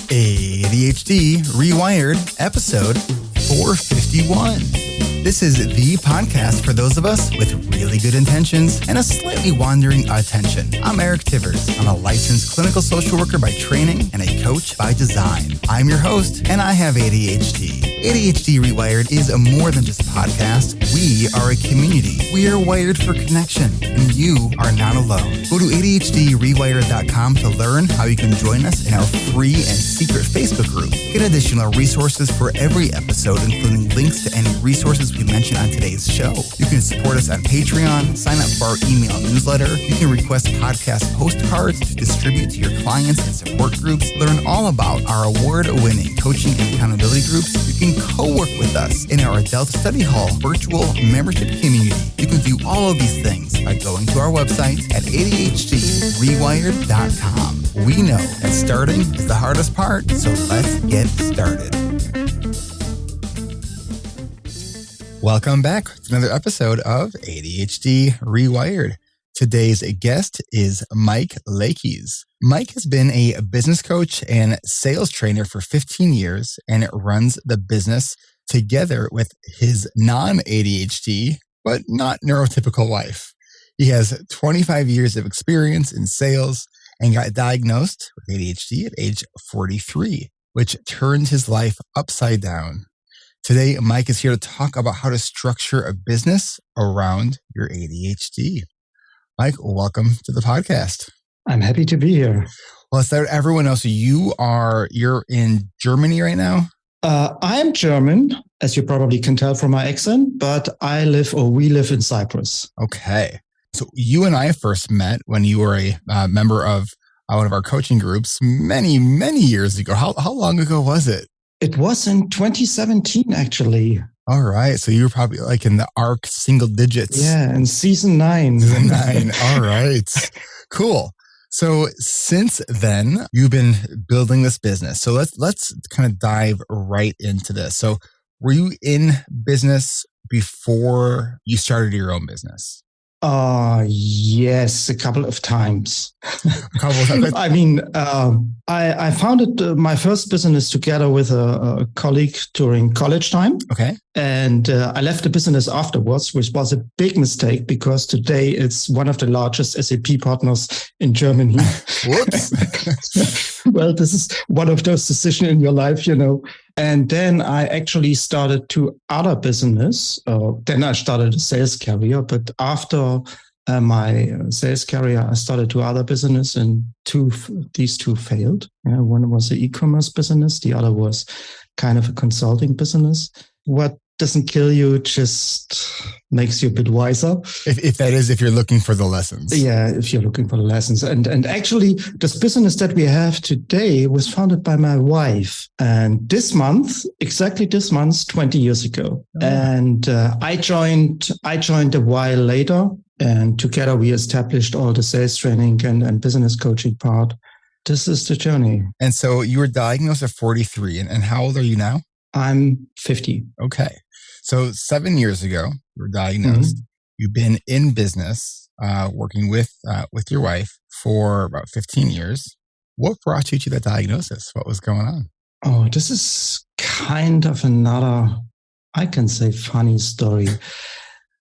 ADHD reWired, episode 451. This is the podcast for those of us with really good intentions and a slightly wandering attention. I'm Eric Tivers. I'm a licensed clinical social worker by training and a coach by design. I'm your host, and I have ADHD. ADHD reWired is more than just a podcast. We are a community. We are wired for connection, and you are not alone. Go to ADHDrewired.com to learn how you can join us in our free and secret Facebook group. Get additional resources for every episode, including links to any resources we mention on today's show. You can support us on Patreon, sign up for our email newsletter. You can request podcast postcards to distribute to your clients and support groups. Learn all about our award-winning coaching and accountability groups. You can co-work with us in our Adult Study Hall virtual membership community. You can do all of these things by going to our website at ADHDrewired.com. We know that starting is the hardest part, so let's get started. Welcome back to another episode of ADHD reWired. Today's guest is Mike Lekies. Mike has been a business coach and sales trainer for 15 years and runs the business together with his non-ADHD, but not neurotypical wife. He has 25 years of experience in sales and got diagnosed with ADHD at age 43, which turned his life upside down. Today, Mike is here to talk about how to structure a business around your ADHD. Mike, welcome to the podcast. I'm happy to be here. Well, let's let everyone know. So you're in Germany right now? I'm German, as you probably can tell from my accent, but we live in Cyprus. Okay. So you and I first met when you were a member of one of our coaching groups many, many years ago. How long ago was it? It was in 2017, actually. All right. So you were probably like in the ARC single digits. Yeah, in season 9. Season 9. All right. Cool. So since then, you've been building this business. So let's kind of dive right into this. So were you in business before you started your own business? Yes, a couple of times. I mean, I founded my first business together with a colleague during college time. Okay. And I left the business afterwards, which was a big mistake because today it's one of the largest SAP partners in Germany. Whoops. Well, this is one of those decisions in your life, you know. And then I actually started two other business. Then I started a sales career, but after my sales career, I started two other business, and these two failed. One was an e-commerce business. The other was kind of a consulting business. What doesn't kill you just makes you a bit wiser. If you're looking for the lessons. Yeah, if you're looking for the lessons. And actually, this business that we have today was founded by my wife. And exactly this month, 20 years ago. Oh. And I joined a while later. And together we established all the sales training and business coaching part. This is the journey. And so you were diagnosed at 43. And how old are you now? I'm 50. Okay. So 7 years ago, you were diagnosed. Mm-hmm. You've been in business, working with your wife for about 15 years. What brought you to that diagnosis? What was going on? Oh, this is kind of another, I can say, funny story.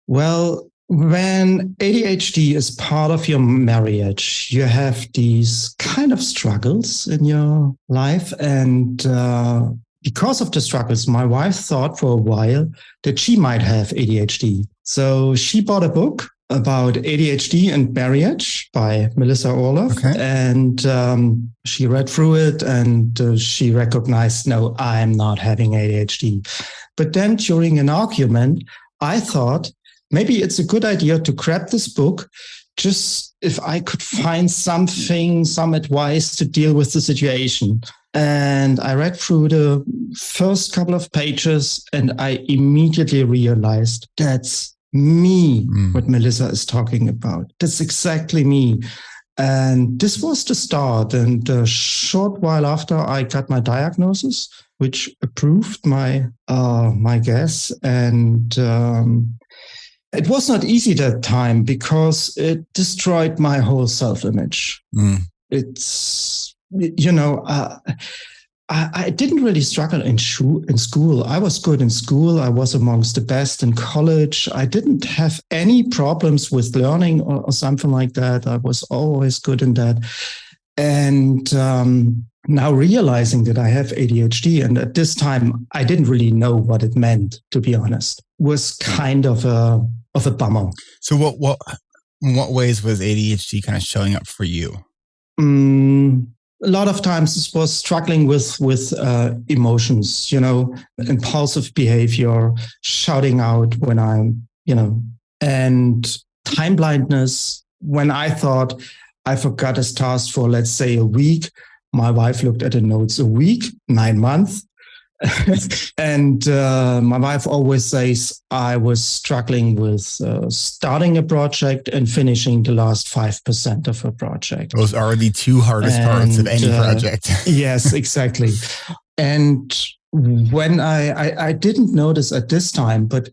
Well, when ADHD is part of your marriage, you have these kind of struggles in your life. And because of the struggles, my wife thought for a while that she might have ADHD. So she bought a book about ADHD and marriage by Melissa Orloff. Okay. And she read through it and she recognized, no, I'm not having ADHD. But then during an argument, I thought maybe it's a good idea to grab this book, just if I could find some advice to deal with the situation. And I read through the first couple of pages and I immediately realized that's me, what Melissa is talking about. That's exactly me. And this was the start. And a short while after I got my diagnosis, which approved my guess. And it was not easy that time because it destroyed my whole self-image. It's, I didn't really struggle in school. I was good in school. I was amongst the best in college. I didn't have any problems with learning or something like that. I was always good in that. And now realizing that I have ADHD, and at this time, I didn't really know what it meant, to be honest, was kind of a bummer. So in what ways was ADHD kind of showing up for you? A lot of times it was struggling with emotions, impulsive behavior, shouting out when I'm, and time blindness. When I thought I forgot a task for, let's say, a week, my wife looked at the notes, a week, 9 months. And my wife always says I was struggling with starting a project and finishing the last 5% of a project. Those are the two hardest parts of any project. Yes, exactly. And when I didn't notice at this time, but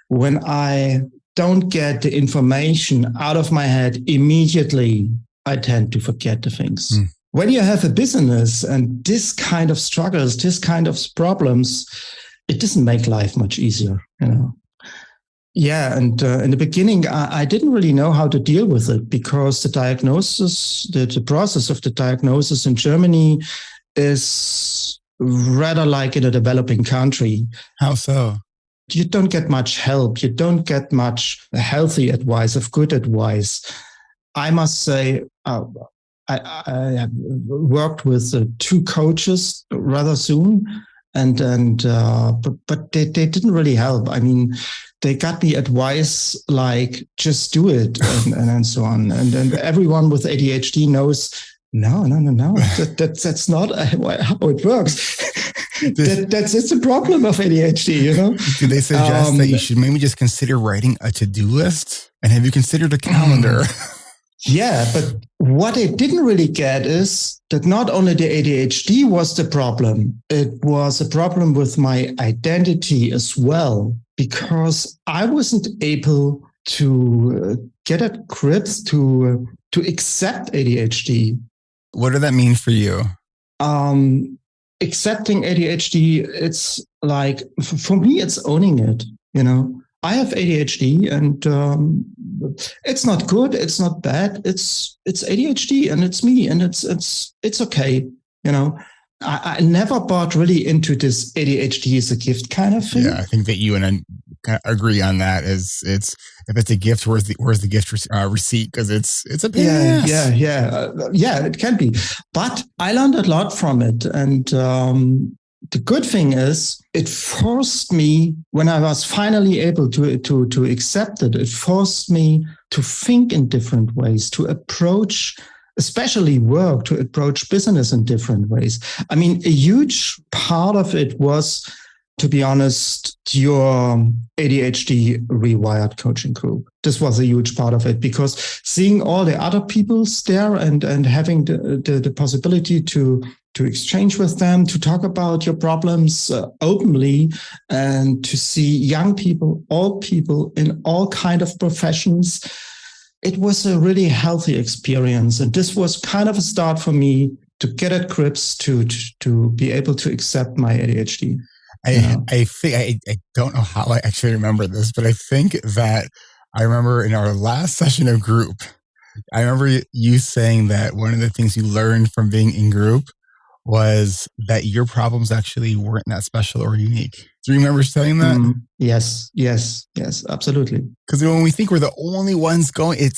when I don't get the information out of my head immediately, I tend to forget the things. When you have a business and this kind of struggles, this kind of problems, it doesn't make life much easier, Yeah, and in the beginning, I didn't really know how to deal with it because the diagnosis, the process of the diagnosis in Germany is rather like in a developing country. How so? You don't get much help. You don't get much healthy advice, of good advice. I must say, I worked with 2 coaches rather soon, but they didn't really help. I mean, they got me advice like just do it and so on. And everyone with ADHD knows no. That's not how it works. It's a problem of ADHD, Do they suggest that you should maybe just consider writing a to-do list? And have you considered a calendar? Yeah, but what I didn't really get is that not only the ADHD was the problem, it was a problem with my identity as well, because I wasn't able to get at grips to accept ADHD. What did that mean for you? Accepting ADHD, it's like, for me, it's owning it, I have ADHD and it's not good. It's not bad. It's ADHD and it's me and it's okay. I never bought really into this ADHD is a gift kind of thing. Yeah, I think that you and I kind of agree on that. If it's a gift, where's the gift receipt? Because it's a pain in the ass. Yeah, it can be. But I learned a lot from it, and the good thing is it forced me, when I was finally able to accept it, it forced me to think in different ways, to approach, especially work, to approach business in different ways. I mean, a huge part of it was, to be honest, your ADHD reWired coaching group. This was a huge part of it, because seeing all the other people there and having the possibility to exchange with them, to talk about your problems openly, and to see young people, all people in all kind of professions. It was a really healthy experience. And this was kind of a start for me to get at grips, to be able to accept my ADHD. I think, I don't know how I actually remember this, but I think that I remember in our last session of group, I remember you saying that one of the things you learned from being in group was that your problems actually weren't that special or unique. Do you remember saying that? Yes, absolutely. Because when we think we're the only ones going, in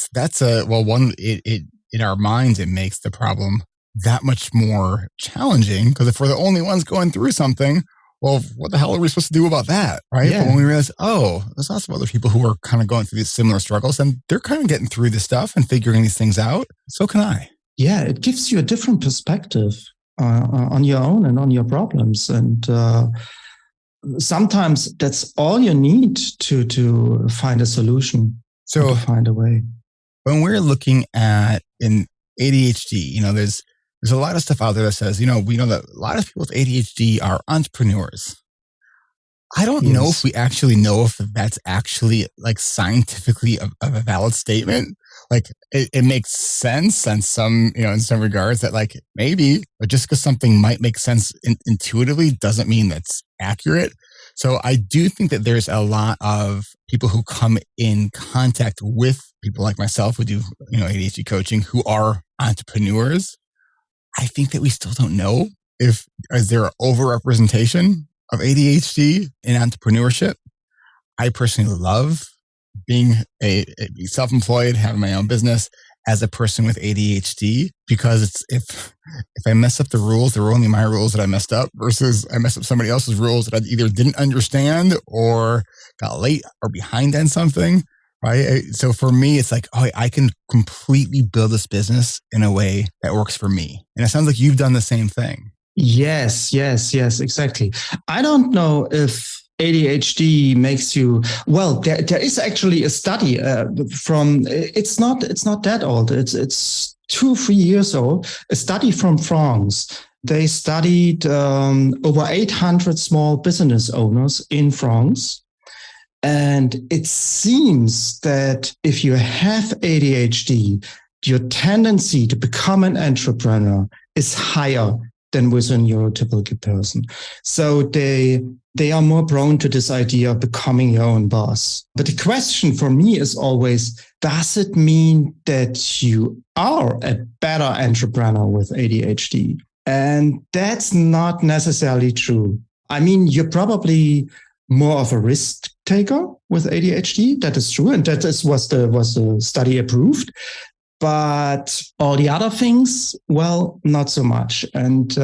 our minds, it makes the problem that much more challenging. Because if we're the only ones going through something, well, what the hell are we supposed to do about that, right? Yeah. But when we realize, there's lots of other people who are kind of going through these similar struggles, and they're kind of getting through this stuff and figuring these things out, so can I. Yeah, it gives you a different perspective on your own and on your problems. And sometimes that's all you need to find a solution, to find a way. When we're looking at in ADHD, there's a lot of stuff out there that says, we know that a lot of people with ADHD are entrepreneurs. I don't know if we actually know if that's actually like scientifically a valid statement. like it makes sense in some regards that like maybe just because something might make sense intuitively doesn't mean that's accurate. So I do think that there's a lot of people who come in contact with people like myself who do, ADHD coaching, who are entrepreneurs. I think that we still don't know is there an overrepresentation of ADHD in entrepreneurship. I personally love being a self-employed, having my own business as a person with ADHD, because if I mess up the rules, there were only my rules that I messed up versus I messed up somebody else's rules that I either didn't understand or got late or behind on something, right? So for me, it's like, I can completely build this business in a way that works for me. And it sounds like you've done the same thing. Yes, exactly. I don't know if ADHD makes you, well, there is actually a study it's not that old. It's 2-3 years old, a study from France. They studied over 800 small business owners in France. And it seems that if you have ADHD, your tendency to become an entrepreneur is higher than with a neurotypical person. So they are more prone to this idea of becoming your own boss. But the question for me is always, does it mean that you are a better entrepreneur with ADHD? And that's not necessarily true. I mean, you're probably more of a risk taker with ADHD. That is true. And that was the study approved. But all the other things, well, not so much. And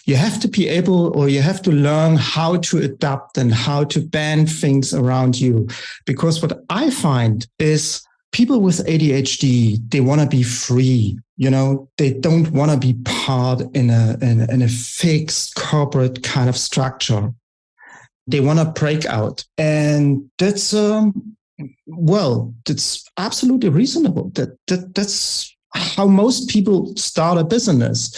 you have to be able, or you have to learn how to adapt and how to bend things around you. Because what I find is people with ADHD, they want to be free. They don't want to be part in a fixed corporate kind of structure. They want to break out. And that's absolutely reasonable. That's how most people start a business.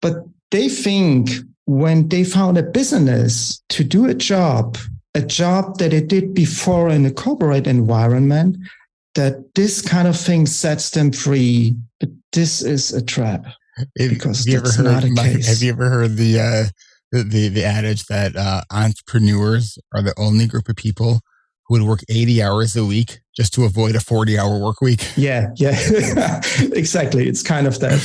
But they think when they found a business to do a job that they did before in a corporate environment, that this kind of thing sets them free. But this is a trap. Because that's not a case. Have you ever heard the adage that entrepreneurs are the only group of people who would work 80 hours a week just to avoid a 40-hour work week? Yeah, exactly. It's kind of that.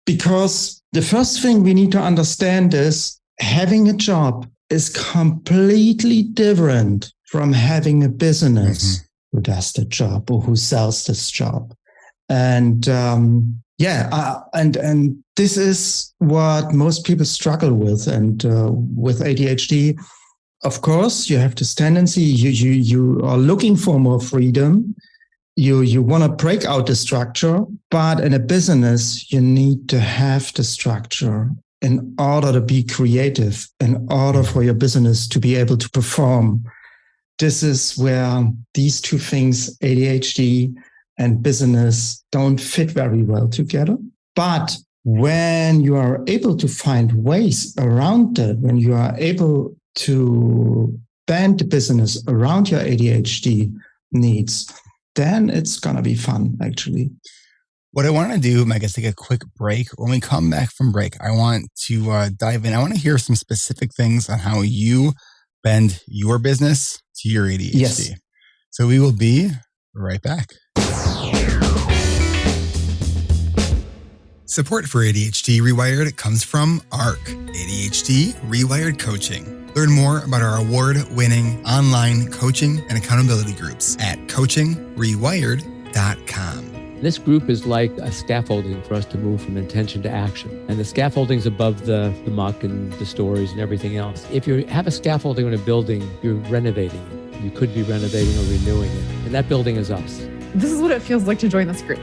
Because the first thing we need to understand is having a job is completely different from having a business who does the job or who sells this job. And and this is what most people struggle with. And with ADHD, of course, you have this tendency, you are looking for more freedom. You want to break out the structure, but in a business, you need to have the structure in order to be creative, in order for your business to be able to perform. This is where these two things, ADHD and business, don't fit very well together. But when you are able to find ways around it, when you are able to bend the business around your ADHD needs, then it's going to be fun, actually. What I want to do, Mike, is take a quick break. When we come back from break, I want to dive in. I want to hear some specific things on how you bend your business to your ADHD. Yes. So we will be right back. Support for ADHD Rewired comes from ARC, ADHD Rewired Coaching. Learn more about our award-winning online coaching and accountability groups at coachingrewired.com. This group is like a scaffolding for us to move from intention to action. And the scaffolding's above the muck and the stories and everything else. If you have a scaffolding in a building, you're renovating it. You could be renovating or renewing it. And that building is us. This is what it feels like to join this group.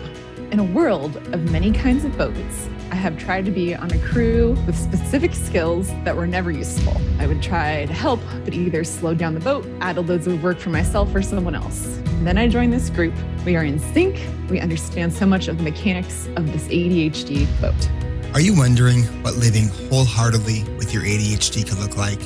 In a world of many kinds of boats, I have tried to be on a crew with specific skills that were never useful. I would try to help, but either slow down the boat, add loads of work for myself or someone else. And then I joined this group. We are in sync. We understand so much of the mechanics of this ADHD boat. Are you wondering what living wholeheartedly with your ADHD could look like?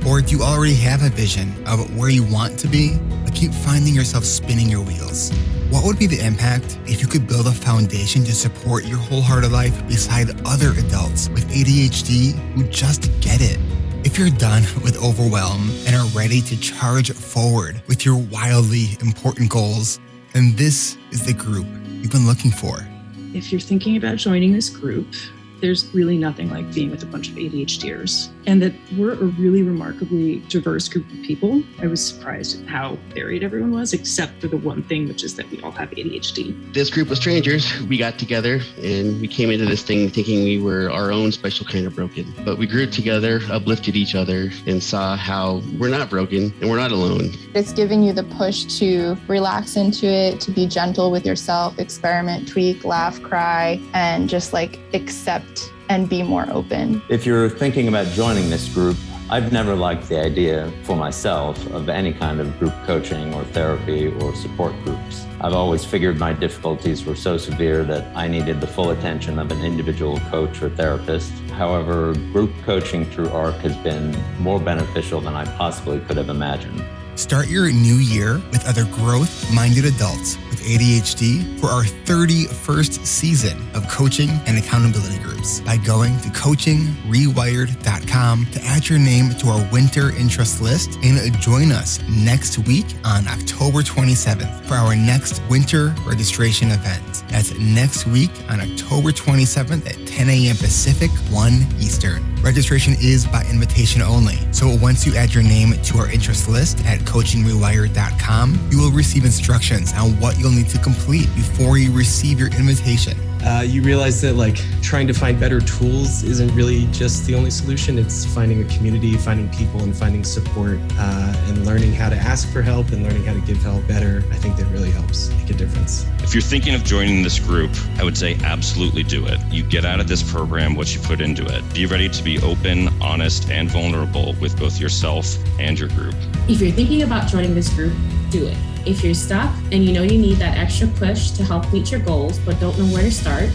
Or do you already have a vision of where you want to be, but keep finding yourself spinning your wheels? What would be the impact if you could build a foundation to support your wholehearted life beside other adults with ADHD who just get it? If you're done with overwhelm and are ready to charge forward with your wildly important goals, then this is the group you've been looking for. If you're thinking about joining this group, there's really nothing like being with a bunch of ADHDers, and that we're a really remarkably diverse group of people. I was surprised at how varied everyone was, except for the one thing, which is that we all have ADHD. This group of strangers, we got together and we came into this thing thinking we were our own special kind of broken. But we grew together, uplifted each other, and saw how we're not broken and we're not alone. It's giving you the push to relax into it, to be gentle with yourself, experiment, tweak, laugh, cry, and just like accept and be more open. If you're thinking about joining this group, I've never liked the idea for myself of any kind of group coaching or therapy or support groups. I've always figured my difficulties were so severe that I needed the full attention of an individual coach or therapist. However, group coaching through ARC has been more beneficial than I possibly could have imagined. Start your new year with other growth-minded adults with ADHD for our 31st season of coaching and accountability groups by going to coachingrewired.com to add your name to our winter interest list and join us next week on October 27th for our next winter registration event. That's next week on October 27th at 10 a.m. Pacific, 1 Eastern. Registration is by invitation only. So once you add your name to our interest list at coachingrewired.com, you will receive instructions on what you'll need to complete before you receive your invitation. You realize that trying to find better tools isn't really just the only solution. It's finding a community, finding people, and finding support, and learning how to ask for help and learning how to give help better. I think that really helps make a difference. If you're thinking of joining this group, I would say absolutely do it. You get out of this program what you put into it. Be ready to be open, honest, and vulnerable with both yourself and your group. If you're thinking about joining this group, do it. If you're stuck and you know you need that extra push to help reach your goals but don't know where to start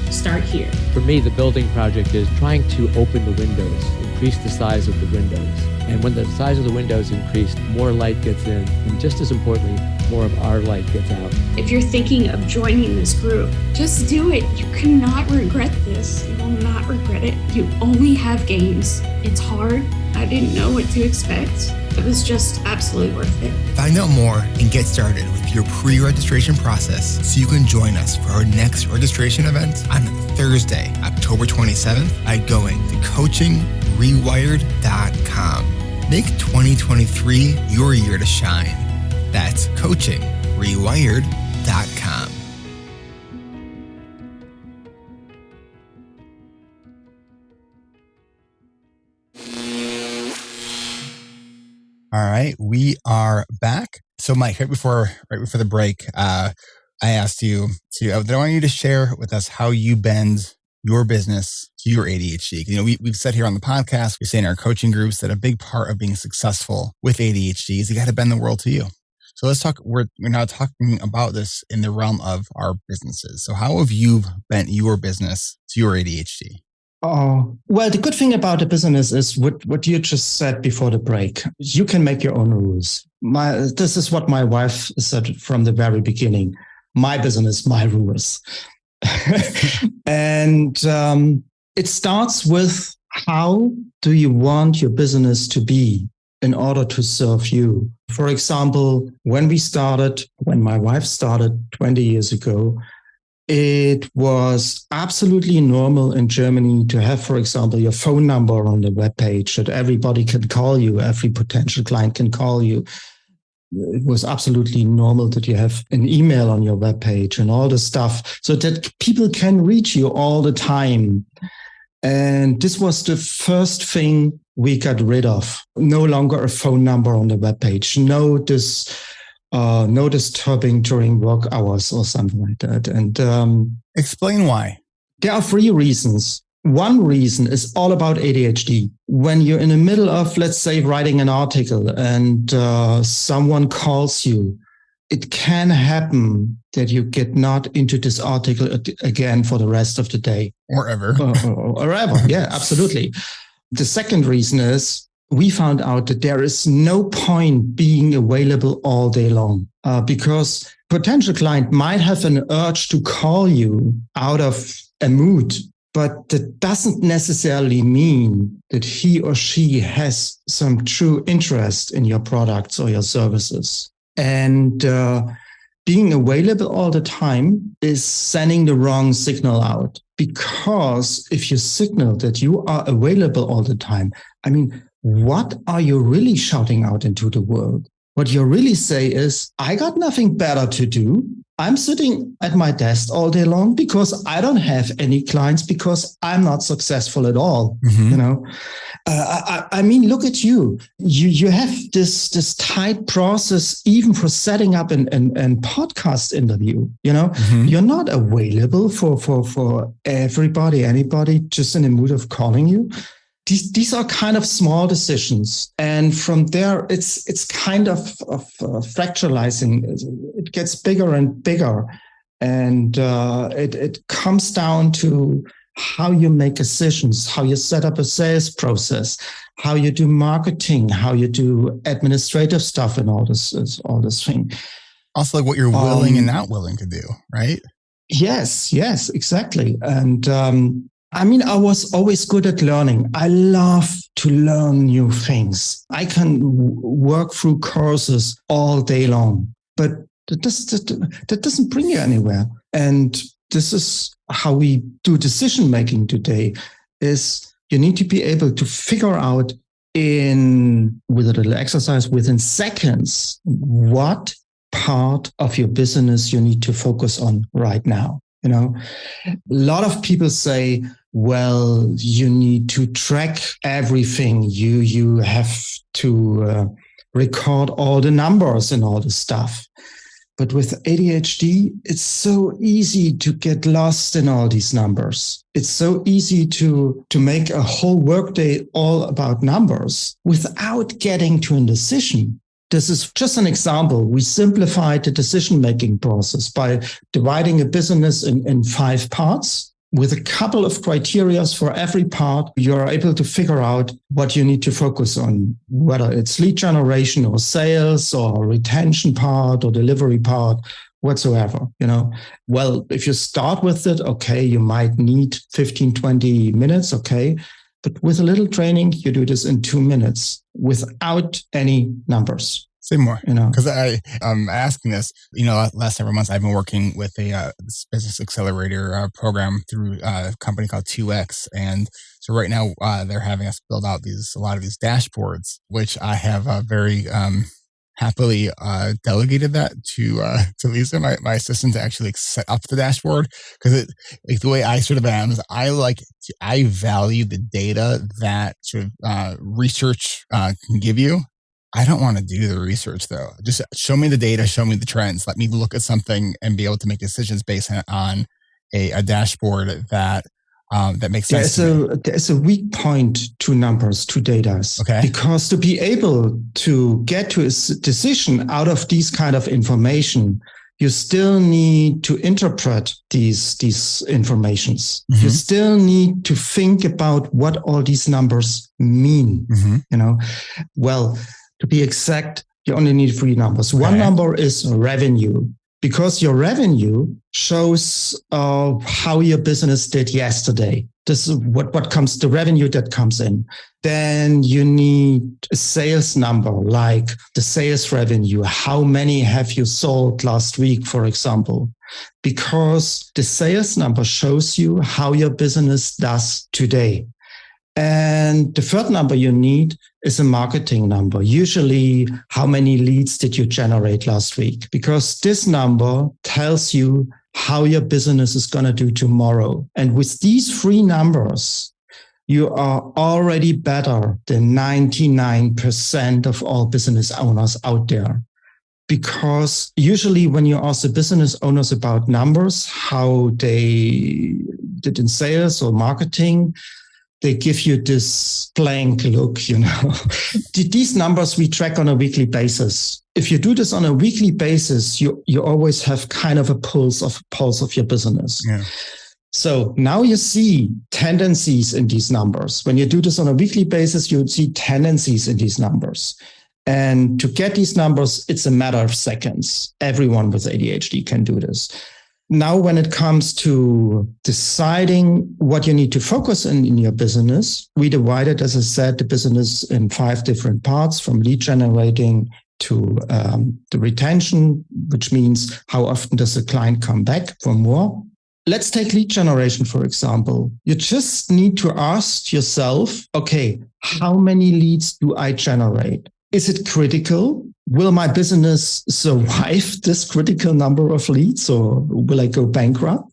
here. For me, the building project is trying to open the windows, increase the size of the windows. And when the size of the windows increase, more light gets in, and just as importantly, more of our light gets out. If you're thinking of joining this group, just do it. You cannot regret this. You will not regret it. You only have gains. It's hard. I didn't know what to expect. It was just absolutely worth it. Find out more and get started with your pre-registration process so you can join us for our next registration event on Thursday, October 27th by going to coachingrewired.com. Make 2023 your year to shine. That's coachingrewired.com. All right, we are back. So, Mike, right before the break, I asked you I want you to share with us how you bend your business to your ADHD. We've said here on the podcast, we say in our coaching groups that a big part of being successful with ADHD is you got to bend the world to you. So let's talk. We're now talking about this in the realm of our businesses. So how have you bent your business to your ADHD? Well, the good thing about the business is what you just said before the break. You can make your own rules. This is what my wife said from the very beginning. My business, my rules. And it starts with, how do you want your business to be in order to serve you? For example, when my wife started 20 years ago, it was absolutely normal in Germany to have, for example, your phone number on the webpage that everybody can call you, every potential client can call you. It was absolutely normal that you have an email on your webpage and all the stuff so that people can reach you all the time. And this was the first thing we got rid of. No longer a phone number on the webpage. No disturbing during work hours or something like that. And explain why. There are 3 reasons. One reason is all about ADHD. When you're in the middle of, let's say, writing an article and someone calls you, it can happen that you get not into this article again for the rest of the day. Or ever. Or ever. Yeah, absolutely. The second reason is we found out that there is no point being available all day long because potential client might have an urge to call you out of a mood, but that doesn't necessarily mean that he or she has some true interest in your products or your services. And being available all the time is sending the wrong signal out, because if you signal that you are available all the time, I mean, what are you really shouting out into the world? What you really say is, I got nothing better to do. I'm sitting at my desk all day long because I don't have any clients, because I'm not successful at all. Mm-hmm. You know, I mean, look at you. You have this tight process even for setting up an podcast interview. You know, Mm-hmm. You're not available for everybody, anybody just in the mood of calling you. These are kind of small decisions, and from there, it's kind of fractalizing. It gets bigger and bigger, and it comes down to how you make decisions, how you set up a sales process, how you do marketing, how you do administrative stuff, and all this thing. Also, like what you're willing and not willing to do, right? Yes, exactly, and. I mean, I was always good at learning. I love to learn new things. I can work through courses all day long, but that doesn't bring you anywhere. And this is how we do decision making today, is you need to be able to figure out with a little exercise within seconds, what part of your business you need to focus on right now. You know, a lot of people say, well, you need to track everything. You have to record all the numbers and all the stuff. But with ADHD, it's so easy to get lost in all these numbers. It's so easy to make a whole workday all about numbers without getting to a decision. This is just an example. We simplified the decision-making process by dividing a business in 5 parts. With a couple of criteria for every part, you're able to figure out what you need to focus on, whether it's lead generation or sales or retention part or delivery part, whatsoever. You know, well, if you start with it, okay, you might need 15, 20 minutes, okay. But with a little training, you do this in 2 minutes without any numbers. Say more, you know, because I'm asking this. You know, last several months I've been working with a business accelerator program through a company called 2X, and so right now they're having us build out a lot of these dashboards, which I have very happily delegated that to Lisa, my assistant, to actually set up the dashboard, because the way I sort of am is I value the data that sort of research can give you. I don't want to do the research though. Just show me the data, show me the trends. Let me look at something and be able to make decisions based on a dashboard that makes sense. There's a weak point to numbers, to data. Okay. Because to be able to get to a decision out of these kind of information, you still need to interpret these informations. Mm-hmm. You still need to think about what all these numbers mean. Mm-hmm. You know, well, to be exact, you only need 3 numbers. Okay. One number is revenue, because your revenue shows how your business did yesterday. This is what comes, the revenue that comes in. Then you need a sales number, like the sales revenue. How many have you sold last week, for example? Because the sales number shows you how your business does today. And the third number you need is a marketing number. Usually, how many leads did you generate last week? Because this number tells you how your business is going to do tomorrow. And with these 3 numbers, you are already better than 99% of all business owners out there. Because usually when you ask the business owners about numbers, how they did in sales or marketing, they give you this blank look, you know. These numbers we track on a weekly basis. If you do this on a weekly basis, you always have kind of a pulse of your business. Yeah. So now you see tendencies in these numbers. When you do this on a weekly basis, you see tendencies in these numbers. And to get these numbers, it's a matter of seconds. Everyone with ADHD can do this. Now, when it comes to deciding what you need to focus in your business, we divided, as I said, the business in 5 different parts, from lead generating to the retention, which means how often does the client come back for more. Let's take lead generation, for example. You just need to ask yourself, okay, how many leads do I generate? Is it critical? Will my business survive this critical number of leads, or will I go bankrupt?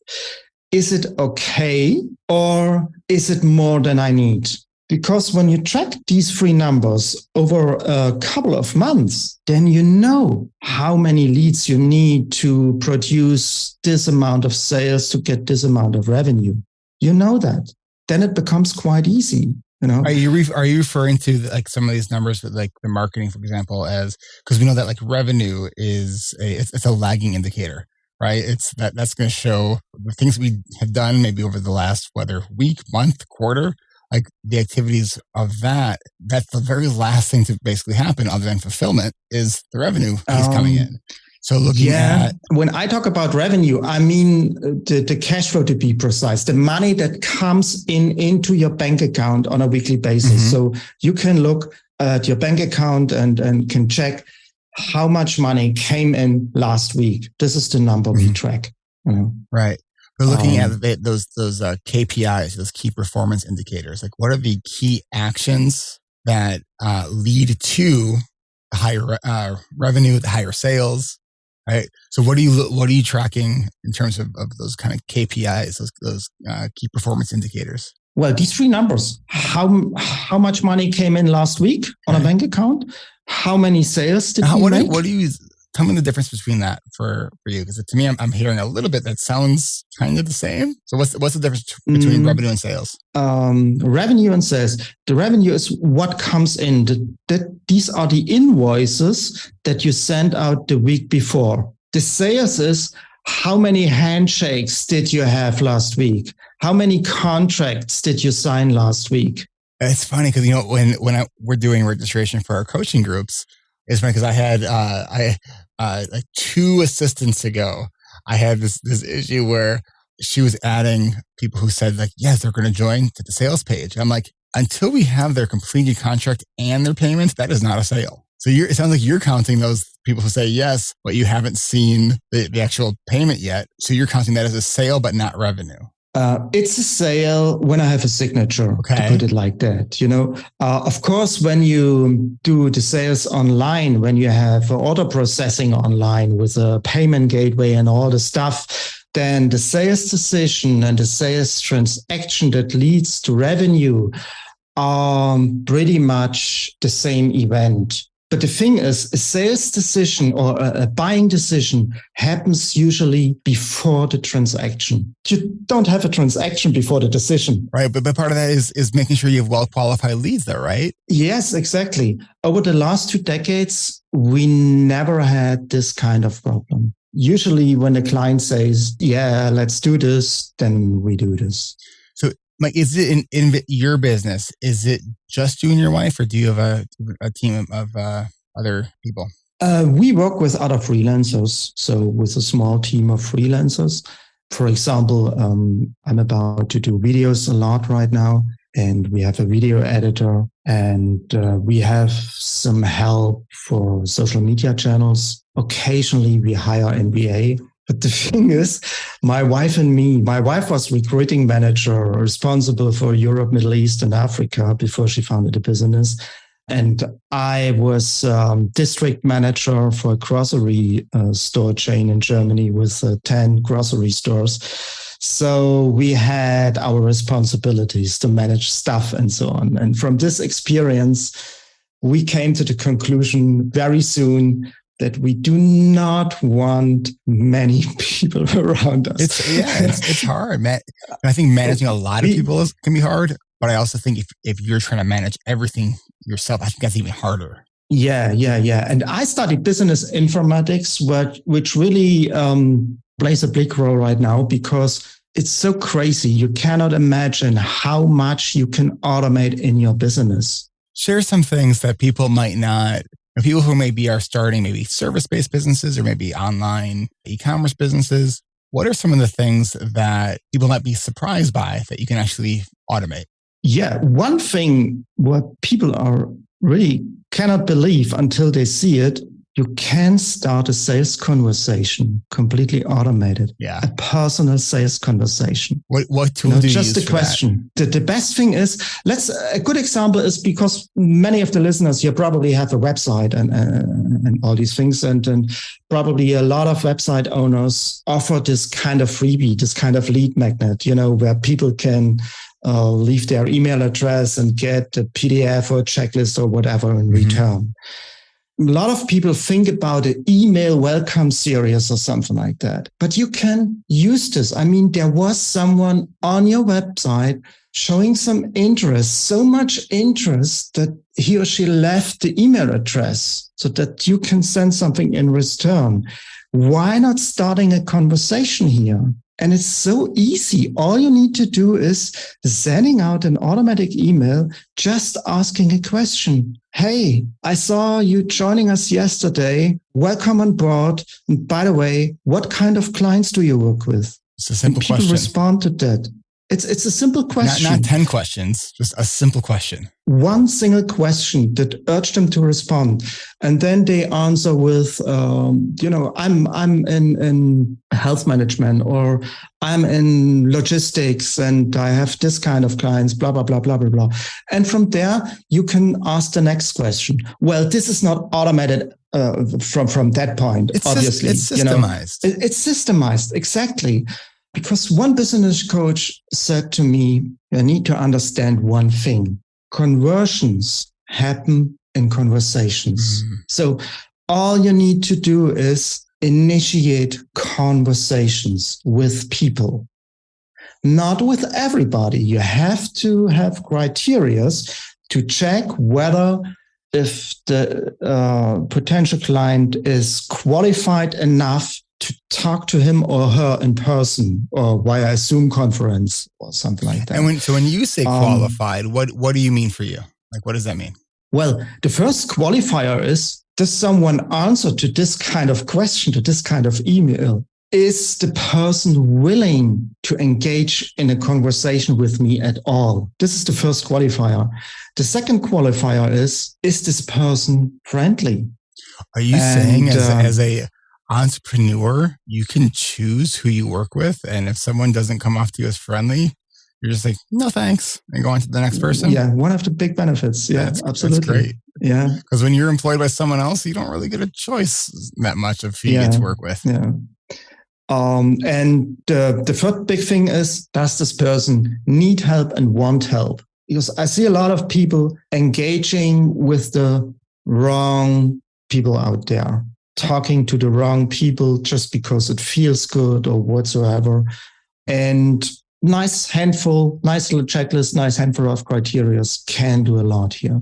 Is it okay, or is it more than I need? Because when you track these 3 numbers over a couple of months, then you know how many leads you need to produce this amount of sales to get this amount of revenue. You know that. Then it becomes quite easy. You know? Are you referring to like some of these numbers with like the marketing, for example, as because we know that like revenue is it's a lagging indicator, right? It's that's going to show the things we have done maybe over the last week, month, quarter, like the activities of that. That's the very last thing to basically happen, other than fulfillment, is the revenue piece coming in. So looking at when I talk about revenue, I mean the cash flow, to be precise, the money that comes into your bank account on a weekly basis. Mm-hmm. So you can look at your bank account and can check how much money came in last week. This is the number we track. You know? Right. We're looking at those KPIs, those key performance indicators. Like, what are the key actions that lead to higher revenue, the higher sales? Right. So what are you tracking in terms of those kind of KPIs, those key performance indicators? Well, these 3 numbers: how much money came in last week on a bank account? How many sales did we make? What do you tell me the difference between that for you? Because to me, I'm hearing a little bit that sounds kind of the same. So what's the difference between revenue and sales? Revenue and sales. The revenue is what comes in. These are the invoices that you send out the week before. The sales is how many handshakes did you have last week? How many contracts did you sign last week? It's funny because, you know, when we're doing registration for our coaching groups, it's funny because I had like 2 assistants ago, I had this issue where she was adding people who said like, yes, they're going to join to the sales page. I'm like, until we have their completed contract and their payments, that is not a sale. So it sounds like you're counting those people who say yes, but you haven't seen the actual payment yet. So you're counting that as a sale, but not revenue. It's a sale when I have a signature, to put it like that. You know, of course, when you do the sales online, when you have order processing online with a payment gateway and all the stuff, then the sales decision and the sales transaction that leads to revenue are pretty much the same event. But the thing is, a sales decision or a buying decision happens usually before the transaction. You don't have a transaction before the decision. Right. But part of that is making sure you have well-qualified leads there, right? Yes, exactly. Over the last 2 decades, we never had this kind of problem. Usually when the client says, yeah, let's do this, then we do this. So, Mike, is it in your business, is it just you and your wife, or do you have a team of other people? We work with other freelancers, so with a small team of freelancers. For example, I'm about to do videos a lot right now, and we have a video editor, and we have some help for social media channels. Occasionally, we hire MBA. But the thing is, my wife was recruiting manager responsible for Europe, Middle East, and Africa before she founded a business. And I was district manager for a grocery store chain in Germany with 10 grocery stores. So we had our responsibilities to manage stuff and so on. And from this experience, we came to the conclusion very soon that we do not want many people around us. It's hard, man. I think managing a lot of people can be hard. But I also think if you're trying to manage everything yourself, I think that's even harder. Yeah. And I studied business informatics, which really plays a big role right now because it's so crazy. You cannot imagine how much you can automate in your business. Share some things that people might not, people who maybe are starting maybe service-based businesses or maybe online e-commerce businesses. What are some of the things that people might be surprised by that you can actually automate? Yeah, one thing what people are really cannot believe until they see it, you can start a sales conversation completely automated. Yeah. A personal sales conversation. What tool do you just use a question. The best thing is, a good example is because many of the listeners here probably have a website and all these things. And probably a lot of website owners offer this kind of freebie, this kind of lead magnet, where people can leave their email address and get a PDF or a checklist or whatever in return. A lot of people think about an email welcome series or something like that, but you can use this. I mean, there was someone on your website showing some interest, so much interest that he or she left the email address so that you can send something in return. Why not starting a conversation here? And it's so easy. All you need to do is sending out an automatic email, just asking a question. Hey, I saw you joining us yesterday. Welcome on board. And by the way, what kind of clients do you work with? It's a simple question. People respond to that. It's a simple question. Not 10 questions, just a simple question. One single question that urged them to respond. And then they answer with, I'm in health management, or I'm in logistics and I have this kind of clients, blah, blah, blah, blah, blah, blah. And from there, you can ask the next question. Well, this is not automated from that point, obviously. It's systemized. It's systemized, exactly. Because one business coach said to me, you need to understand one thing. Conversions happen in conversations. So all you need to do is initiate conversations with people, not with everybody. You have to have criteria to check whether if the potential client is qualified enough to talk to him or her in person or via a Zoom conference or something like that. And when you say qualified, what do you mean for you? Like, what does that mean? Well, the first qualifier is, does someone answer to this kind of question, to this kind of email? Is the person willing to engage in a conversation with me at all? This is the first qualifier. The second qualifier is this person friendly? Are you saying as a entrepreneur, you can choose who you work with, and if someone doesn't come off to you as friendly, you're just like, no thanks, and go on to the next person? Yeah, one of the big benefits. Yeah, absolutely. That's great. Yeah. Because when you're employed by someone else, you don't really get a choice that much of who you get to work with. Yeah. And the third big thing is, does this person need help and want help? Because I see a lot of people engaging with the wrong people out there, talking to the wrong people just because it feels good or whatsoever. And nice little checklist, nice handful of criteria can do a lot here.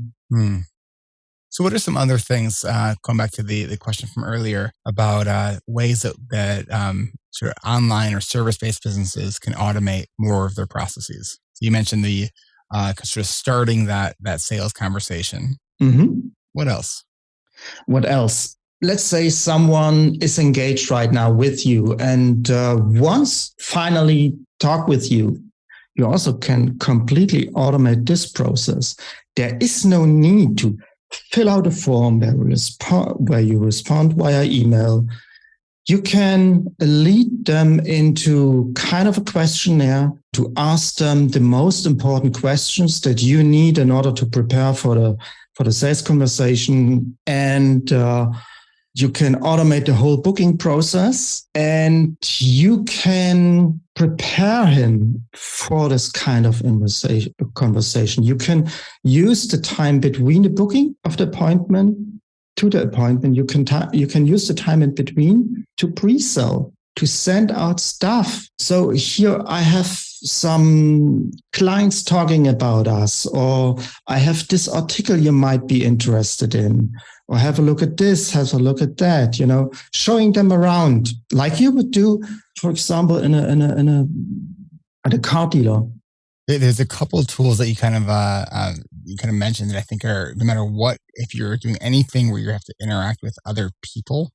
So what are some other things, going back to the question from earlier about ways that sort of online or service-based businesses can automate more of their processes? So you mentioned the sort of starting that sales conversation. What else? Let's say someone is engaged right now with you and wants finally talk with you. You also can completely automate this process. There is no need to fill out a form where you respond via email. You can lead them into kind of a questionnaire to ask them the most important questions that you need in order to prepare for the sales conversation. And you can automate the whole booking process, and you can prepare him for this kind of conversation. You can use the time between the booking of the appointment to the appointment. You can use the time in between to pre-sell, to send out stuff. So here I have some clients talking about us, or I have this article you might be interested in, or have a look at this, have a look at that, showing them around like you would do, for example, at a car dealer. There's a couple of tools that you kind of mentioned that I think are, no matter what, if you're doing anything where you have to interact with other people,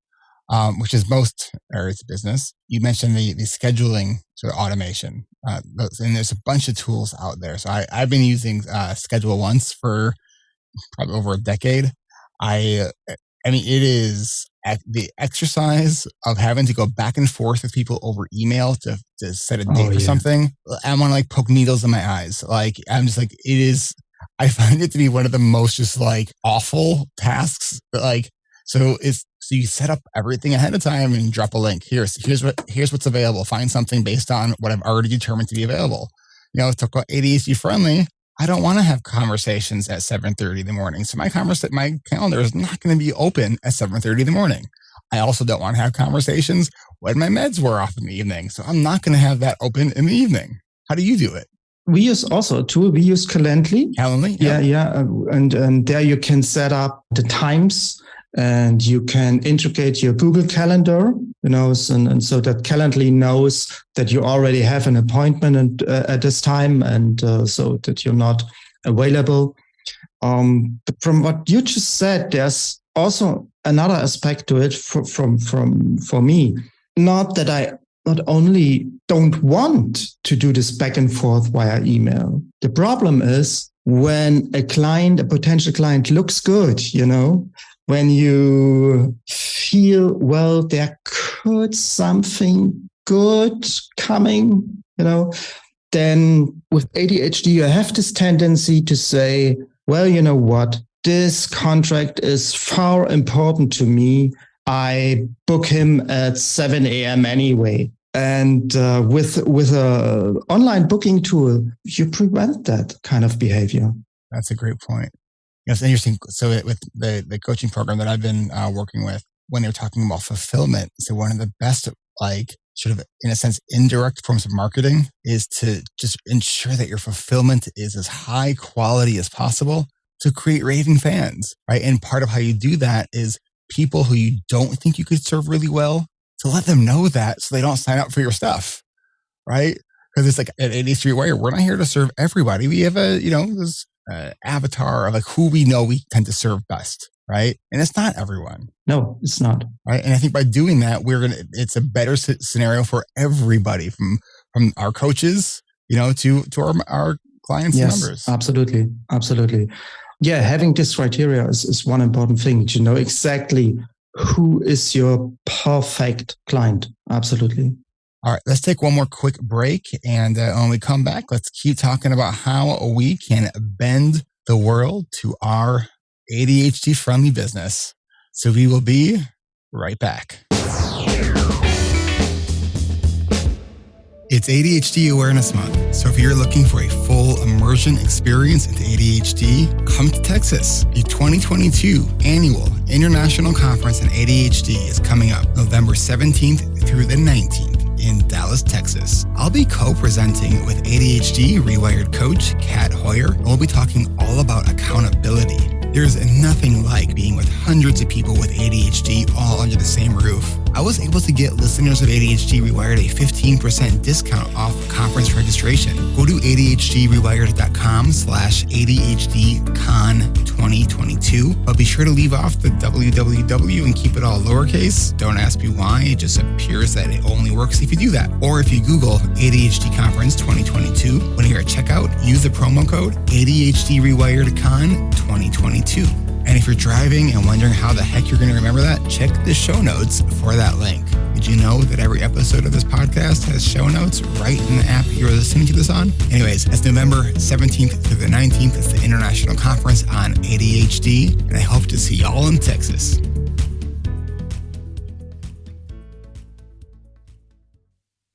which is most areas of business. You mentioned the scheduling sort of automation, and there's a bunch of tools out there. So I've been using Schedule Once for probably over a decade. I mean, it is the exercise of having to go back and forth with people over email to set a date for something. I want to like poke needles in my eyes. Like, I'm just like, it is, I find it to be one of the most just like awful tasks. But like, so you set up everything ahead of time and drop a link. Here's what's available. Find something based on what I've already determined to be available. Talk about ADHD friendly. I don't want to have conversations at 7:30 in the morning. So my calendar is not going to be open at 7:30 in the morning. I also don't want to have conversations when my meds were off in the evening. So I'm not going to have that open in the evening. How do you do it? We use also a tool. We use Calendly. Calendly? Yeah. And there you can set up the times, and you can integrate your Google Calendar, and so that Calendly knows that you already have an appointment at this time, and so that you're not available. But from what you just said, there's also another aspect to it for me. Not that I not only don't want to do this back and forth via email. The problem is when a potential client looks good, when you feel, well, there could something good coming, then with ADHD, you have this tendency to say, well, you know what? This contract is far important to me. I book him at 7 a.m. anyway. And with a online booking tool, you prevent that kind of behavior. That's a great point. It's interesting. So with the coaching program that I've been working with, when they're talking about fulfillment, so one of the best, like sort of in a sense, indirect forms of marketing is to just ensure that your fulfillment is as high quality as possible to create raving fans, right? And part of how you do that is people who you don't think you could serve really well, to let them know that so they don't sign up for your stuff, right? Because it's like at ADHD reWired, we're not here to serve everybody. We have this avatar of like who we know we tend to serve best, right? And it's not everyone. No, it's not. Right. And I think by doing that, it's a better scenario for everybody from our coaches, to our clients and members. Absolutely. Absolutely. Yeah. Having this criteria is one important thing to know exactly who is your perfect client. Absolutely. All right, let's take one more quick break. And when we come back, let's keep talking about how we can bend the world to our ADHD-friendly business. So we will be right back. It's ADHD Awareness Month. So if you're looking for a full immersion experience into ADHD, come to Texas. The 2022 Annual International Conference on ADHD is coming up November 17th through the 19th. In Dallas, Texas. I'll be co-presenting with ADHD reWired coach Kat Hoyer, and we'll be talking all about accountability. There's nothing like being with hundreds of people with ADHD all under the same roof. I was able to get listeners of ADHD reWired a 15% discount off conference registration. Go to ADHDrewired.com/ADHDCon2022, but be sure to leave off the www and keep it all lowercase. Don't ask me why, it just appears that it only works if you do that. Or if you Google ADHD Conference 2022, when you're at checkout, use the promo code ADHDrewiredCon2022. And if you're driving and wondering how the heck you're going to remember that, check the show notes for that link. Did you know that every episode of this podcast has show notes right in the app you're listening to this on? Anyways, it's November 17th through the 19th. It's the International Conference on ADHD, and I hope to see y'all in Texas.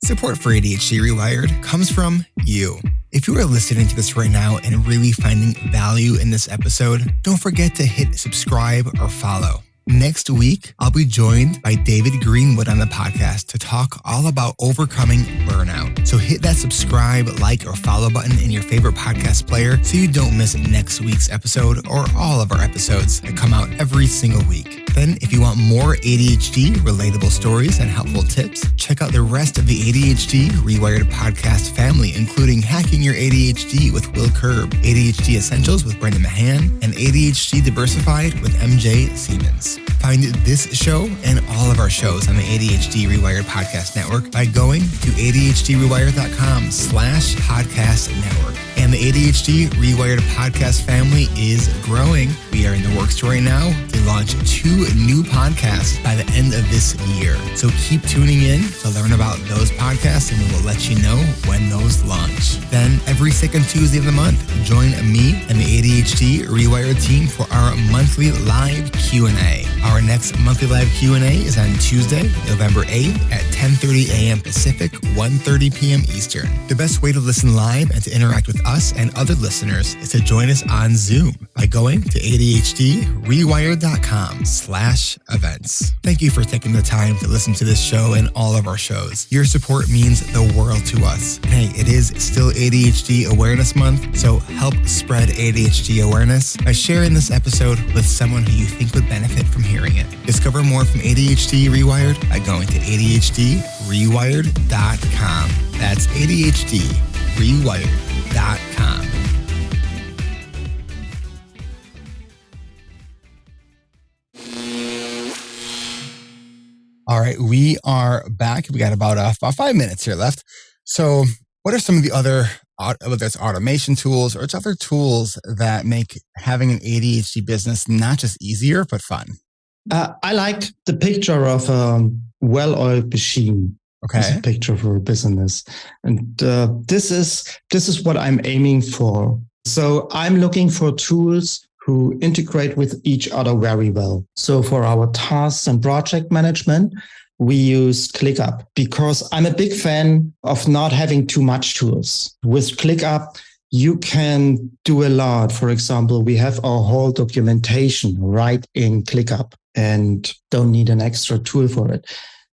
Support for ADHD reWired comes from you. If you are listening to this right now and really finding value in this episode, don't forget to hit subscribe or follow. Next week, I'll be joined by David Greenwood on the podcast to talk all about overcoming burnout. So hit that subscribe, like, or follow button in your favorite podcast player so you don't miss next week's episode or all of our episodes that come out every single week. Then, if you want more ADHD relatable stories and helpful tips, check out the rest of the ADHD reWired podcast family, including Hacking Your ADHD with Will Kerb, ADHD Essentials with Brendan Mahan, and ADHD Diversified with MJ Siemens. Find this show and all of our shows on the ADHD Rewired Podcast Network by going to ADHDrewired.com/podcast network. And the ADHD Rewired podcast family is growing. We are in the works right now to launch 2 new podcasts by the end of this year. So keep tuning in to learn about those podcasts, and we will let you know when those launch. Then every second Tuesday of the month, join me and the ADHD Rewired team for our monthly live Q&A. Our next monthly live Q&A is on Tuesday, November 8th at 10:30 a.m. Pacific, 1:30 p.m. Eastern. The best way to listen live and to interact with us and other listeners is to join us on Zoom by going to ADHDrewired.com/events. Thank you for taking the time to listen to this show and all of our shows. Your support means the world to us. And hey, it is still ADHD Awareness Month, so help spread ADHD awareness by sharing this episode with someone who you think would benefit from hearing it. Discover more from ADHD Rewired by going to ADHDrewired.com. That's ADHDrewired.com. All right, we are back. We got about 5 minutes here left. So what are some of the other, whether it's automation tools or it's other tools that make having an ADHD business not just easier, but fun? I like the picture of a well-oiled machine. Okay. It's a picture for a business. And this is what I'm aiming for. So I'm looking for tools who integrate with each other very well. So for our tasks and project management, we use ClickUp because I'm a big fan of not having too much tools. With ClickUp, you can do a lot. For example, we have our whole documentation right in ClickUp and don't need an extra tool for it.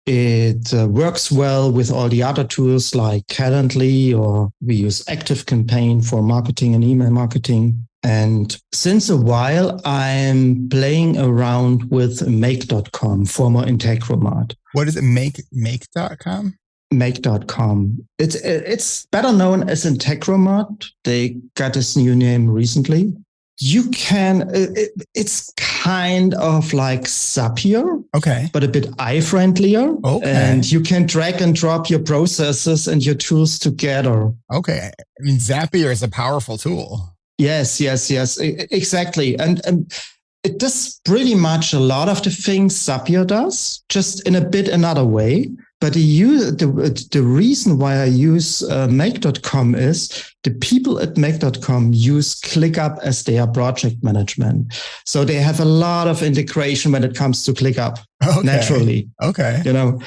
It works well with all the other tools like Calendly, or we use ActiveCampaign for marketing and email marketing. And since a while, I'm playing around with Make.com, former Integromat. What is it? Make.com? Make.com. It's better known as Integromat. They got this new name recently. You can, it's kind of like Zapier, okay, but a bit eye-friendlier. Okay. And you can drag and drop your processes and your tools together. Okay. I mean, Zapier is a powerful tool. Yes, exactly. And it does pretty much a lot of the things Zapier does, just in a bit another way. But the reason why I use Make.com is the people at Make.com use ClickUp as their project management. So they have a lot of integration when it comes to ClickUp, naturally. Okay. You know,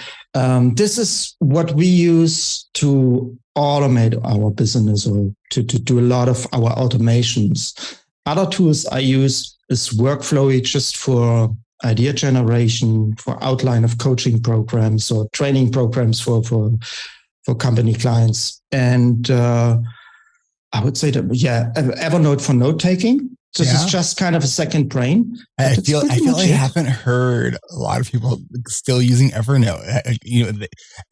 this is what we use to automate our business or to do a lot of our automations. Other tools I use is Workflowy, just for idea generation, for outline of coaching programs or training programs for company clients. And I would say that, Evernote for note taking. This is just kind of a second brain. I feel like I haven't heard a lot of people still using Evernote.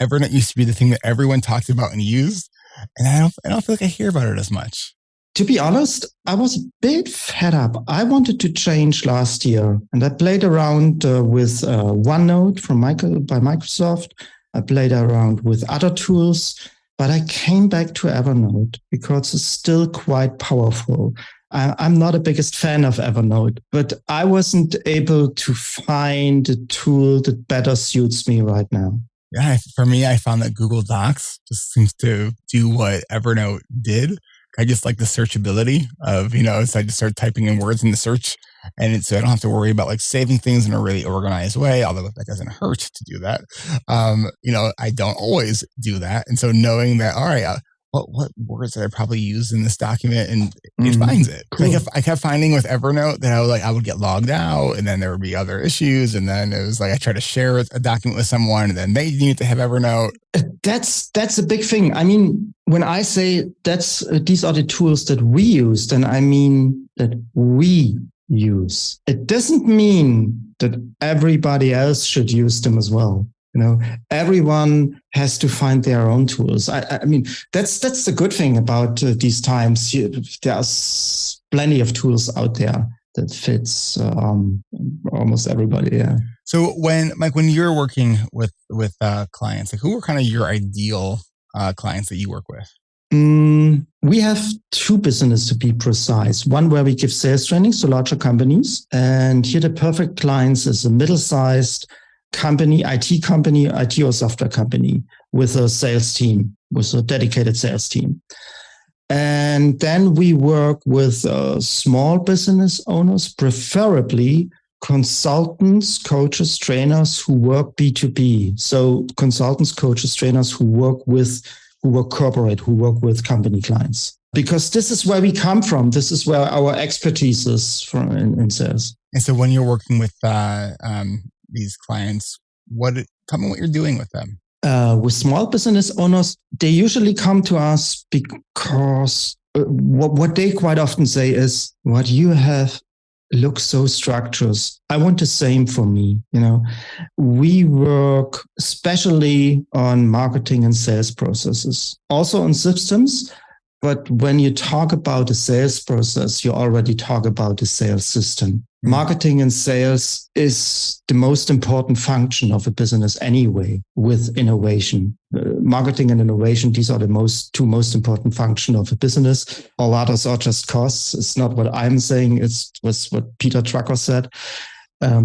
Evernote used to be the thing that everyone talked about and used, and I don't feel like I hear about it as much. To be honest, I was a bit fed up. I wanted to change last year, and I played around with OneNote by Microsoft. I played around with other tools, but I came back to Evernote because it's still quite powerful. I'm not the biggest fan of Evernote, but I wasn't able to find a tool that better suits me right now. Yeah, for me, I found that Google Docs just seems to do what Evernote did. I just like the searchability of, so I just start typing in words in the search, and so I don't have to worry about like saving things in a really organized way, although that doesn't hurt to do that. I don't always do that. And so knowing that, all right, what words did I probably use in this document? And it finds it. Cool. I kept finding with Evernote that I would get logged out, and then there would be other issues. And then it was like I tried to share a document with someone, and then they needed to have Evernote. That's a big thing. I mean, when I say these are the tools that we use, then I mean that we use. It doesn't mean that everybody else should use them as well. Everyone has to find their own tools. I mean, that's the good thing about these times. There's plenty of tools out there that fits almost everybody. Yeah. So when you're working with clients, who are kind of your ideal clients that you work with? We have two businesses, to be precise. One where we give sales trainings to larger companies, and here the perfect clients is a middle-sized company, IT or software company with a sales team, with a dedicated sales team. And then we work with small business owners, preferably consultants, coaches, trainers who work B2B. So consultants, coaches, trainers who work corporate, who work with company clients. Because this is where we come from. This is where our expertise is from in sales. And so when you're working with these clients, tell me what you're doing with them. With small business owners, they usually come to us because what they quite often say is, what you have looks so structured. I want the same for me. We work especially on marketing and sales processes, also on systems. But when you talk about the sales process, you already talk about the sales system. Marketing and sales is the most important function of a business anyway, with innovation. Marketing and innovation, these are the two most important functions of a business. All others are just costs. It's not what I'm saying. It's what Peter Drucker said.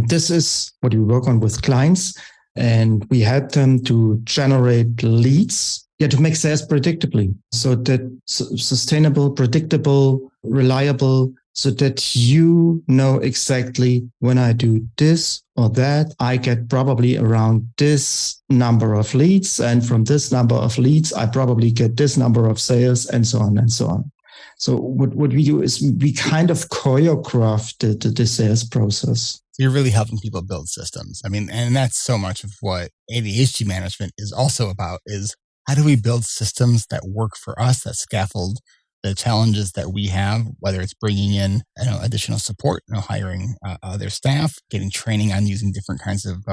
This is what we work on with clients, and we help them to generate leads. To make sales predictably, so that sustainable, predictable, reliable, so that you know exactly when I do this or that, I get probably around this number of leads. And from this number of leads, I probably get this number of sales, and so on and so on. So what we do is we kind of choreograph the sales process. So you're really helping people build systems. I mean, and that's so much of what ADHD management is also about, is how do we build systems that work for us, that scaffold the challenges that we have, whether it's bringing in additional support, hiring other staff, getting training on using different kinds of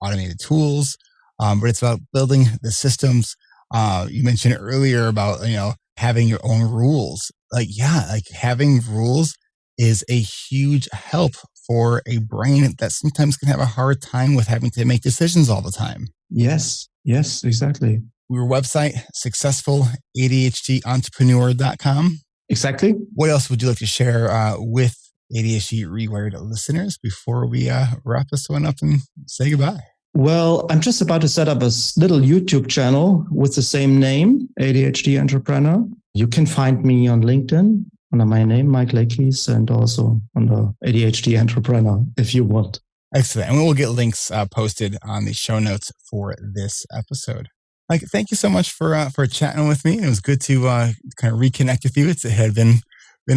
automated tools. But it's about building the systems. You mentioned earlier about, having your own rules. Having rules is a huge help for a brain that sometimes can have a hard time with having to make decisions all the time. Yes, exactly. Your website, successfuladhdentrepreneur.com. Exactly. What else would you like to share with ADHD reWired listeners before we wrap this one up and say goodbye? Well, I'm just about to set up a little YouTube channel with the same name, ADHD Entrepreneur. You can find me on LinkedIn under my name, Mike Lekies, and also under ADHD Entrepreneur if you want. Excellent. And we will get links posted on the show notes for this episode. Mike, thank you so much for chatting with me. It was good to kind of reconnect with you. It had been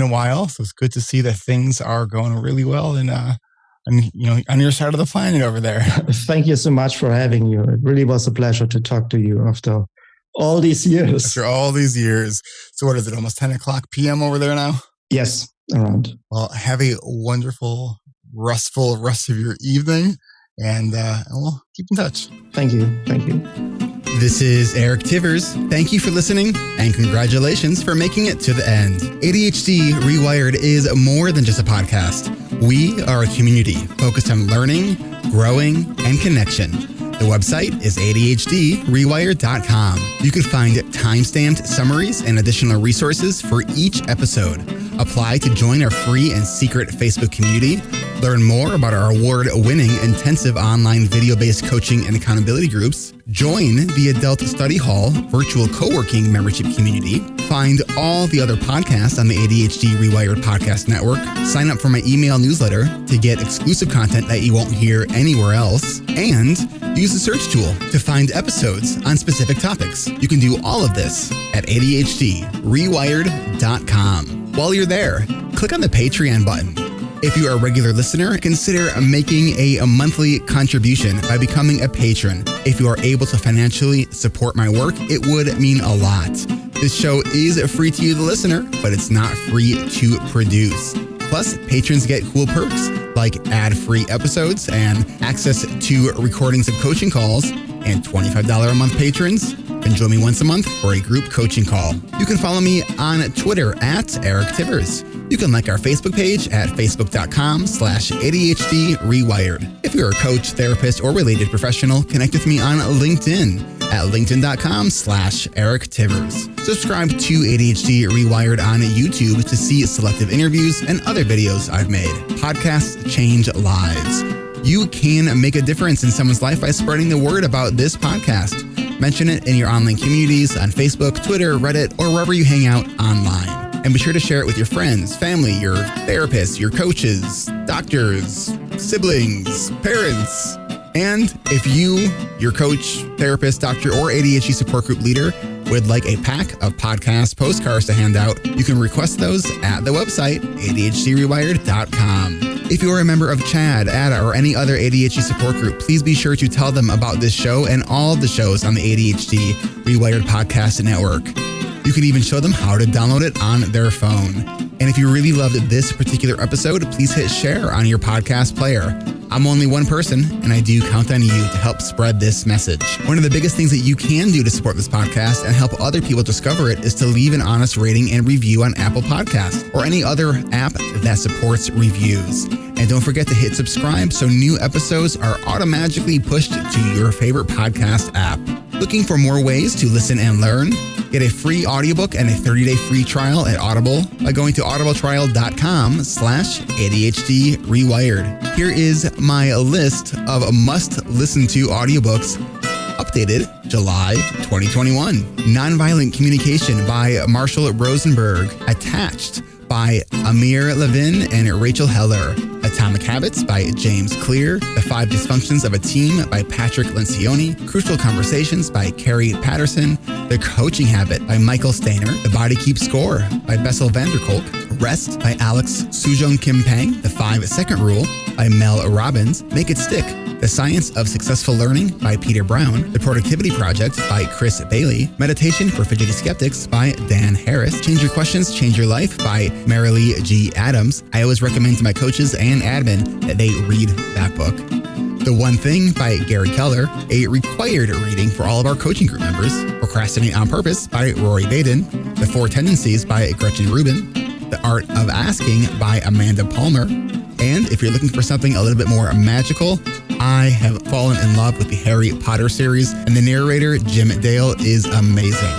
a while, so it's good to see that things are going really well and on your side of the planet over there. Thank you so much for having you. It really was a pleasure to talk to you after all these years. After all these years. So what is it, almost 10 o'clock p.m. over there now? Yes, around. Well, have a wonderful, restful rest of your evening, and we'll keep in touch. Thank you. This is Eric Tivers. Thank you for listening, and congratulations for making it to the end. ADHD reWired is more than just a podcast. We are a community focused on learning, growing, and connection. The website is ADHDrewired.com. You can find time-stamped summaries and additional resources for each episode. Apply to join our free and secret Facebook community. Learn more about our award-winning intensive online video-based coaching and accountability groups. Join the Adult Study Hall virtual co-working membership community. Find all the other podcasts on the ADHD reWired podcast network. Sign up for my email newsletter to get exclusive content that you won't hear anywhere else. And Use the search tool to find episodes on specific topics. You can do all of this at ADHD rewired.com. While you're there, click on the Patreon button. If you are a regular listener, consider making a monthly contribution by becoming a patron. If you are able to financially support my work, it would mean a lot. This show is free to you, the listener, but it's not free to produce. Plus, patrons get cool perks like ad-free episodes and access to recordings of coaching calls, and $25 a month patrons can join me once a month for a group coaching call. You can follow me on Twitter at Eric Tivers. You can like our Facebook page at facebook.com/ADHD rewired. If you're a coach, therapist, or related professional, connect with me on LinkedIn at linkedin.com/Eric Tivers. Subscribe to ADHD Rewired on YouTube to see selective interviews and other videos I've made. Podcasts change lives. You can make a difference in someone's life by spreading the word about this podcast. Mention it in your online communities on Facebook, Twitter, Reddit, or wherever you hang out online. And be sure to share it with your friends, family, your therapists, your coaches, doctors, siblings, parents. And if you, your coach, therapist, doctor, or ADHD support group leader would like a pack of podcast postcards to hand out, you can request those at the website, ADHDrewired.com. If you are a member of CHAD, ADA, or any other ADHD support group, please be sure to tell them about this show and all the shows on the ADHD Rewired Podcast Network. You can even show them how to download it on their phone. And if you really loved this particular episode, please hit share on your podcast player. I'm only one person, and I do count on you to help spread this message. One of the biggest things that you can do to support this podcast and help other people discover it is to leave an honest rating and review on Apple Podcasts or any other app that supports reviews. And don't forget to hit subscribe so new episodes are automatically pushed to your favorite podcast app. Looking for more ways to listen and learn? Get a free audiobook and a 30-day free trial at Audible by going to audibletrial.com/ADHD rewired. Here is my list of must-listen-to audiobooks updated July 2021. Nonviolent Communication by Marshall Rosenberg. Attached by Amir Levin and Rachel Heller. Atomic Habits by James Clear. The 5 Dysfunctions of a Team by Patrick Lencioni. Crucial Conversations by Carrie Patterson. The Coaching Habit by Michael Stainer. The Body Keeps Score by Bessel van der Kolk. Rest by Alex Sujong Kim Pang. The 5-Second Rule by Mel Robbins. Make It Stick. The Science of Successful Learning by Peter Brown. The Productivity Project by Chris Bailey. Meditation for Fidgety Skeptics by Dan Harris. Change Your Questions, Change Your Life by Marilee G. Adams. I always recommend to my coaches and admin that they read that book. The One Thing by Gary Keller, a required reading for all of our coaching group members. Procrastinate on Purpose by Rory Baden. The 4 Tendencies by Gretchen Rubin. The Art of Asking by Amanda Palmer. And if you're looking for something a little bit more magical, I have fallen in love with the Harry Potter series, and the narrator, Jim Dale, is amazing.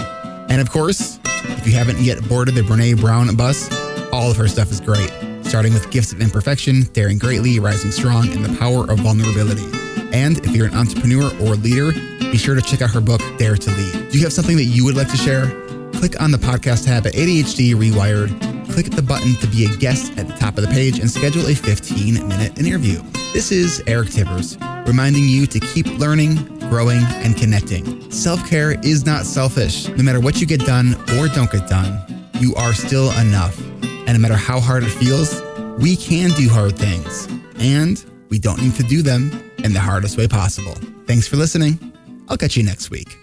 And of course, if you haven't yet boarded the Brene Brown bus, all of her stuff is great, starting with Gifts of Imperfection, Daring Greatly, Rising Strong, and the Power of Vulnerability. And if you're an entrepreneur or leader, be sure to check out her book, Dare to Lead. Do you have something that you would like to share? Click on the podcast tab at ADHD Rewired. Click the button to be a guest at the top of the page and schedule a 15-minute interview. This is Eric Tivers, reminding you to keep learning, growing, and connecting. Self-care is not selfish. No matter what you get done or don't get done, you are still enough. And no matter how hard it feels, we can do hard things. And we don't need to do them in the hardest way possible. Thanks for listening. I'll catch you next week.